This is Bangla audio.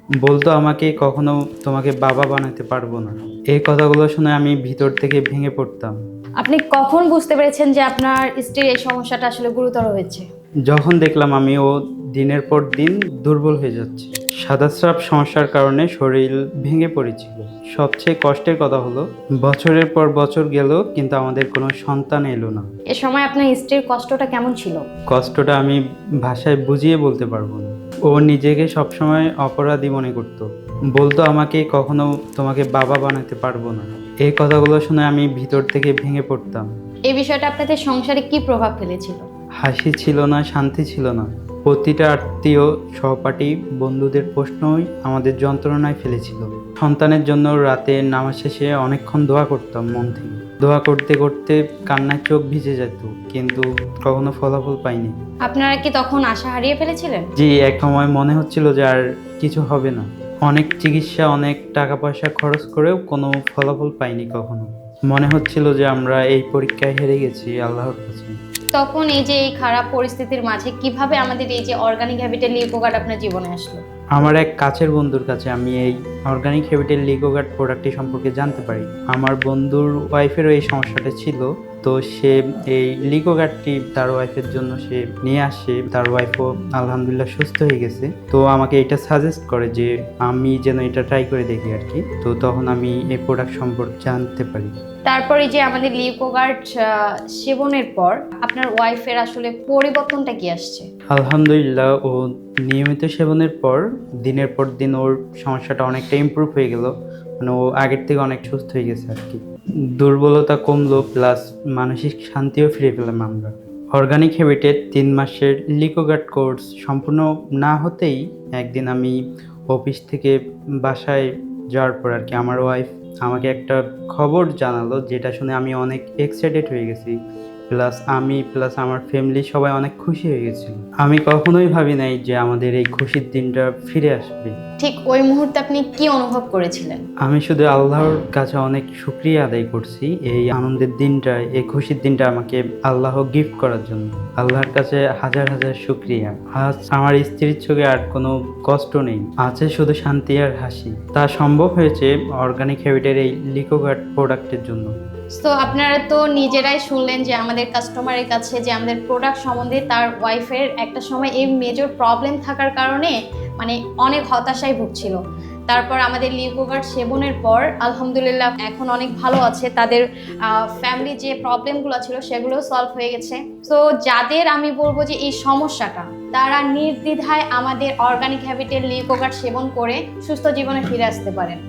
বলতো আমাকে কখনো তোমাকে বাবা বানাতে পারবো না। এই কথাগুলো শুনে আমি ভিতর থেকে ভেঙে পড়তাম। আপনি কখন বুঝতে পেরেছেন যে আপনার স্ত্রীর এই সমস্যাটা আসলে গুরুতর হয়েছে? যখন দেখলাম ও দিনের পর দিন দুর্বল হয়ে যাচ্ছে, সাদাস্রাব সমস্যার কারণে শরীর ভেঙে পড়েছিল। সবচেয়ে কষ্টের কথা হলো, বছরের পর বছর গেল কিন্তু আমাদের কোনো সন্তান এলো না। এ সময় আপনার স্ত্রীর কষ্টটা কেমন ছিল? কষ্টটা আমি ভাষায় বুঝিয়ে বলতে পারবো না। ও নিজেকে সবসময় অপরাধী মনে করত। বলতো আমাকে কখনো তোমাকে বাবা বানাতে পারবো না। এই কথাগুলো শুনে আমি ভিতর থেকে ভেঙে পড়তাম। এই বিষয়টা আপনাদের সংসারে কি প্রভাব ফেলেছিল? হাসি ছিল না, শান্তি ছিল না। প্রতিটা আত্মীয়, সহপাঠী, বন্ধুদের প্রশ্নই আমাদের যন্ত্রণায় ফেলেছিল। সন্তানের জন্য রাতে নামাজ শেষে অনেকক্ষণ দোয়া করতাম মন থেকে। দোয়া করতে করতে কান্নায় চোখ ভিজে যেত, কিন্তু কখনো ফলাফল পাইনি। আপনারা কি তখন আশা হারিয়ে ফেলেছিলেন? জি, এক সময় মনে হচ্ছিল যে আর কিছু হবে না। অনেক চিকিৎসা, অনেক টাকা পয়সা খরচ করেও কোনো ফলাফল পাইনি কখনো। মনে হচ্ছিল যে আমরা এই পরীক্ষায় হেরে গেছি আল্লাহর কাছে। তখন এই যে এই খারাপ পরিস্থিতির মাঝে কিভাবে আমাদের এই যে অর্গানিক হ্যাবিটের লিকোগার্ড আপনার জীবনে আসলো? আমার এক কাছের বন্ধুর কাছে আমি এই অর্গানিক হ্যাবিটের লিকোগার্ড প্রোডাক্টটি সম্পর্কে জানতে পারি। আমার বন্ধুর ওয়াইফেরও এই সমস্যাটা ছিল, তো সে এই লিকোগার্ডটি তার ওয়াইফের জন্য সে নিয়ে আসে। তার ওয়াইফও আলহামদুলিল্লাহ সুস্থ হয়ে গেছে। তো আমাকে এটা সাজেস্ট করে যে আমি যেন এটা ট্রাই করে দেখি আর কি। তো তখন আমি এই প্রোডাক্ট সম্পর্কে জানতে পারি। তারপরে যে আমাদের লিকোগার্ড সেবনের পর আপনার ওয়াইফের আসলে পরিবর্তনটা কি আসছে? আলহামদুলিল্লাহ, ও নিয়মিত সেবনের পর দিনের পর দিন ওর সমস্যাটা অনেকটা ইমপ্রুভ হয়ে গেল। মানে ও আগের থেকে অনেক সুস্থ হয়ে গেছে আর কি। দুর্বলতা কমলো, প্লাস মানসিক শান্তিও ফিরে পেলাম আমরা। অর্গানিক হ্যাবিটের 3 মাসের লিকোগার্ড কোর্স সম্পূর্ণ না হতেই একদিন আমি অফিস থেকে বাসায় যাওয়ার পর আর কি আমার ওয়াইফ আমাকে একটা খবর জানালো, যেটা শুনে আমি অনেক এক্সাইটেড হয়ে গেছি। প্লাস আমার ফ্যামিলি সবাই অনেক খুশি হয়ে গেছিল। আমি কখনোই ভাবি নাই যে আমাদের এই খুশির দিনটা ফিরে আসবে। ঠিক ওই মুহূর্তে আপনি কি অনুভব করেছিলেন? আমি শুধু আল্লাহর কাছে অনেক শুকরিয়া আদায় করছি এই আনন্দের দিনটা, এই খুশির দিনটা আমাকে আল্লাহ গিফট করার জন্য। আল্লাহর কাছে হাজার হাজার শুকরিয়া। আজ আমার স্ত্রীর চোখে আর কোনো কষ্ট নেই, আছে শুধু শান্তি আর হাসি। তা সম্ভব হয়েছে অর্গানিক হ্যাবিটের এই লিকোগার্ড প্রোডাক্টের জন্য। তো আপনারা তো নিজেরাই শুনলেন যে আমাদের কাস্টমারের কাছে যে আমাদের প্রোডাক্ট সম্বন্ধে তার ওয়াইফের একটা সময় এই মেজর প্রবলেম থাকার কারণে মানে অনেক হতাশায় ভুগছিল। তারপর আমাদের লিকোগার্ড সেবনের পর আলহামদুলিল্লাহ এখন অনেক ভালো আছে। তাদের ফ্যামিলি যে প্রবলেমগুলো ছিল সেগুলোও সলভ হয়ে গেছে। তো যাদের আমি বলবো যে এই সমস্যাটা, তারা নির্দ্বিধায় আমাদের অর্গানিক হ্যাবিটের লিকোগার্ড সেবন করে সুস্থ জীবনে ফিরে আসতে পারেন।